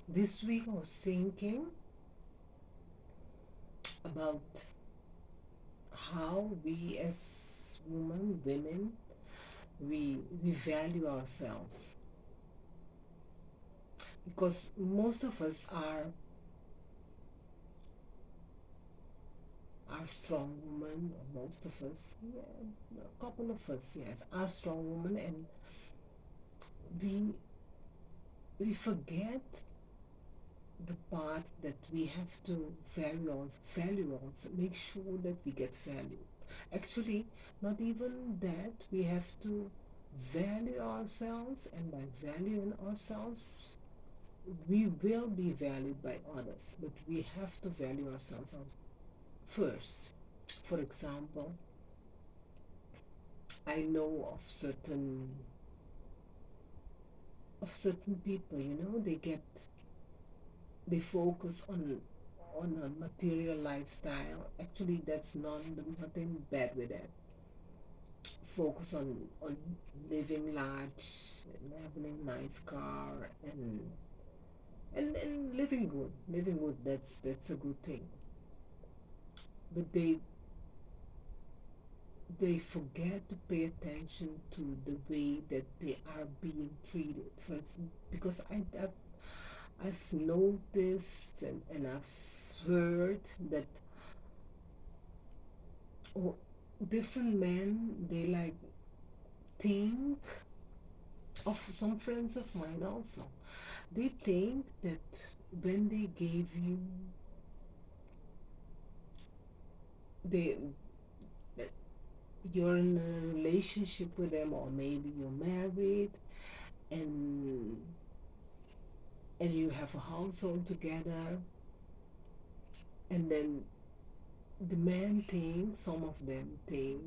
This week I was thinking about how we as women, we value ourselves because most of us are strong women, or most of us, yeah, a couple of us, yes, are strong women, and we we forget the part that we have to value also, make sure that we get value. Actually, not even that, we have to value ourselves, and by valuing ourselves, we will be valued by others, but we have to value ourselves first. For example, I know of certain people, they focus on a material lifestyle. Actually, that's nothing bad with that. Focus on living large and having a nice car, and living good. That's a good thing. But they forget to pay attention to the way that they are being treated. For instance, because I've noticed, and I've heard that, oh, different men, they like think of some friends of mine also. They think that when they gave you, they that you're in a relationship with them, or maybe you're married, and you have a household together, and then the men think, some of them think,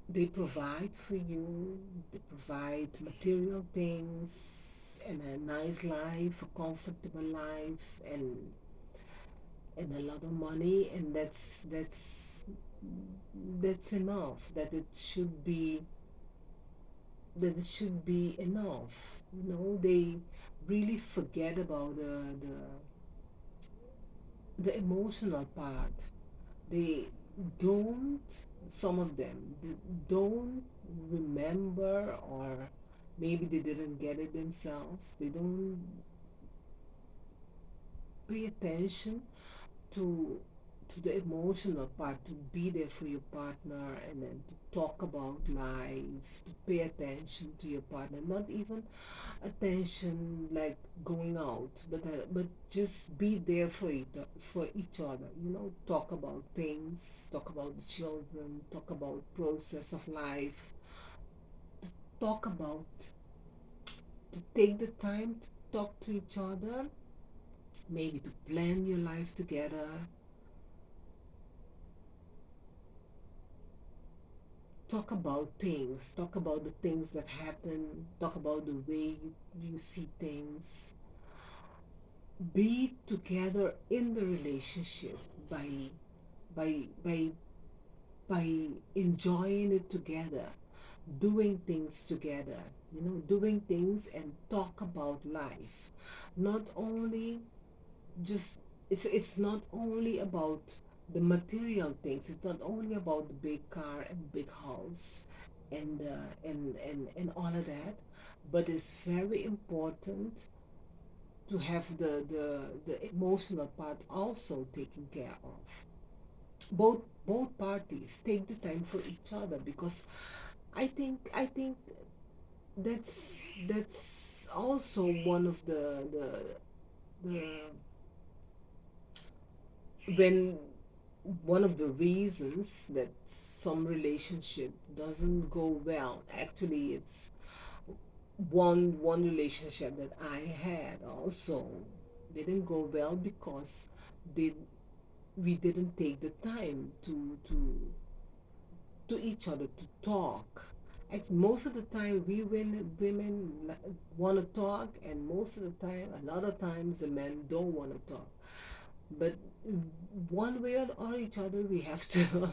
they provide for you, they provide material things and a nice life, a comfortable life, and a lot of money, and that's enough. That it should be enough. They really forget about the emotional part. They don't, some of them, don't remember, or maybe they didn't get it themselves. They don't pay attention to the emotional part, to be there for your partner, and then to talk about life, to pay attention to your partner. Not even attention like going out, but just be there for each other. Talk about things, talk about the children, talk about process of life, talk about to take the time to talk to each other, maybe to plan your life together. Talk about the things that happen, talk about the way you see things. Be together in the relationship by by by by enjoying it together, doing things together, doing things, and talk about life. Not only just it's not only about the material things. It's not only about the big car and big house, and all of that, but it's very important to have the emotional part also taken care of. Both parties take the time for each other, because I think that's that's also one of the when one of the reasons that some relationship doesn't go well. Actually, it's one relationship that I had also didn't go well because they we didn't take the time to each other to talk. Most of the time, we women want to talk, and most of the time, a lot of times, the men don't want to talk. But one way or each other, we have to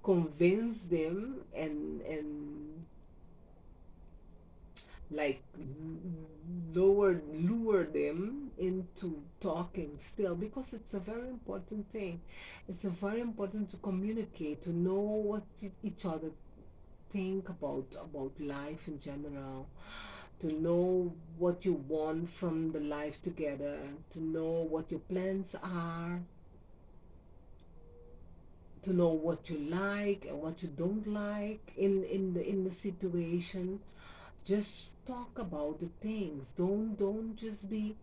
convince them, and like lure them into talking still, because it's a very important thing. It's a very important to communicate, to know what each other think about life in general, to know what you want from the life together, to know what your plans are, to know what you like and what you don't like in the situation. Just talk about the things. Don't just be,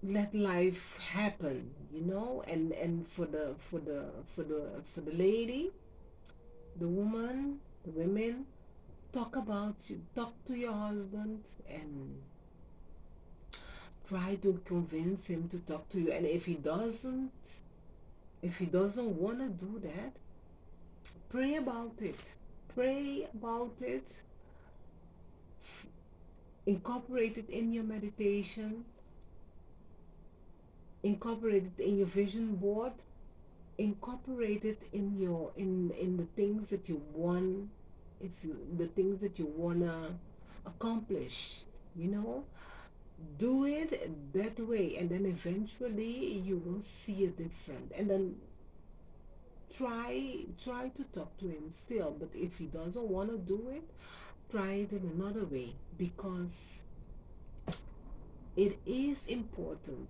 let life happen, and for the lady, the woman, the women, talk to your husband and try to convince him to talk to you. And if he doesn't want to do that, pray about it. Pray about it. Incorporate it in your meditation. Incorporate it in your vision board. Incorporate it in the things that you want, if you the things that you wanna accomplish. You know, do it that way, and then eventually you will see a different. And then try to talk to him still. But if he doesn't want to do it, try it in another way, because it is important.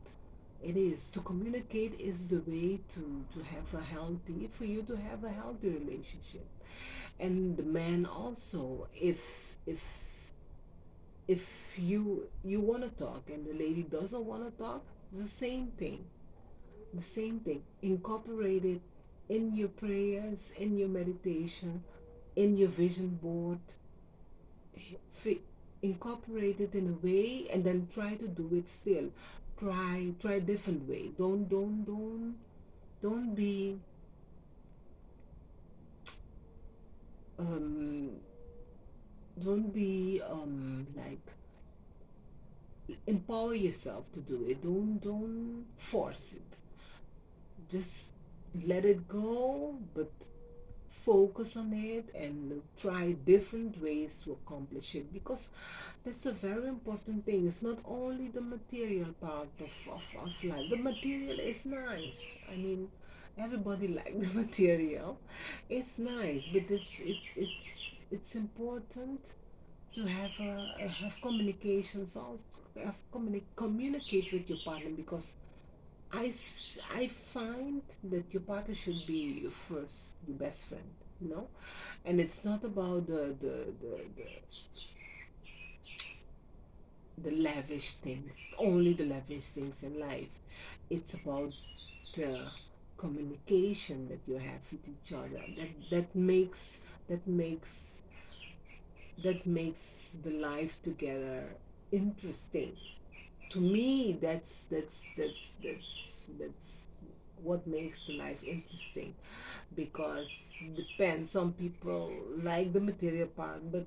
It is to communicate is the way to have a healthy, for you to have a healthy relationship. And the man also, if you want to talk and the lady doesn't want to talk, the same thing. The same thing. Incorporate it in your prayers, in your meditation, in your vision board. Incorporate it in a way, and then try to do it still. Try a different way. Don't be um like, empower yourself to do it. Don't force it. Just let it go, but focus on it and try different ways to accomplish it, because that's a very important thing. It's not only the material part of life. The material is nice. I mean, everybody like the material. It's nice, but it's important to have communications, also communicate with your partner, because I find that your partner should be your first, your best friend, you know. And it's not about the lavish things, only the lavish things in life. It's about the communication that you have with each other, that makes that makes the life together interesting. To me, that's what makes the life interesting, because depends, some people like the material part, but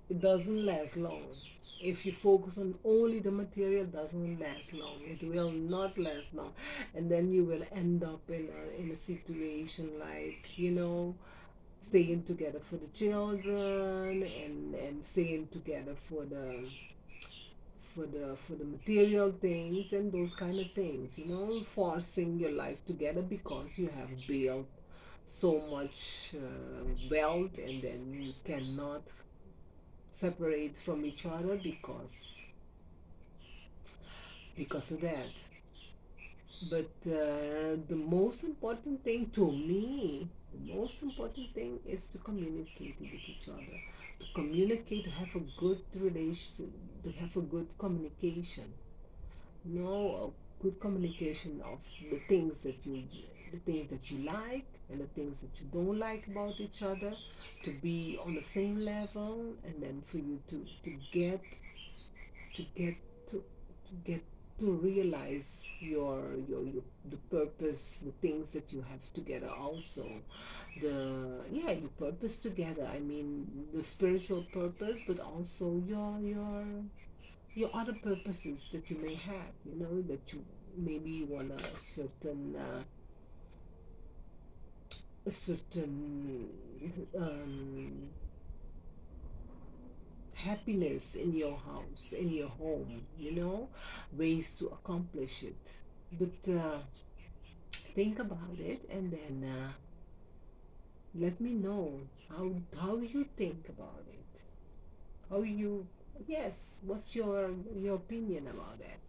it doesn't last long. If you focus on only the material, it doesn't last long. It will not last long. And then you will end up in a situation like, staying together for the children, and staying together for the material things and those kind of things, forcing your life together because you have built so much wealth, and then you cannot separate from each other because of that. But the most important thing to me, the most important thing is to communicate with each other, to communicate, to have a good relation, to have a good communication. A good communication of the things that you like and the things that you don't like about each other, to be on the same level, and then for you to get to get to realize your the purpose, the things that you have together also, your purpose together. I mean, the spiritual purpose, but also your other purposes that you may have, that you maybe want a certain happiness in your house, in your home, ways to accomplish it. But think about it, and then let me know how you think about it. How you, yes, what's your opinion about that?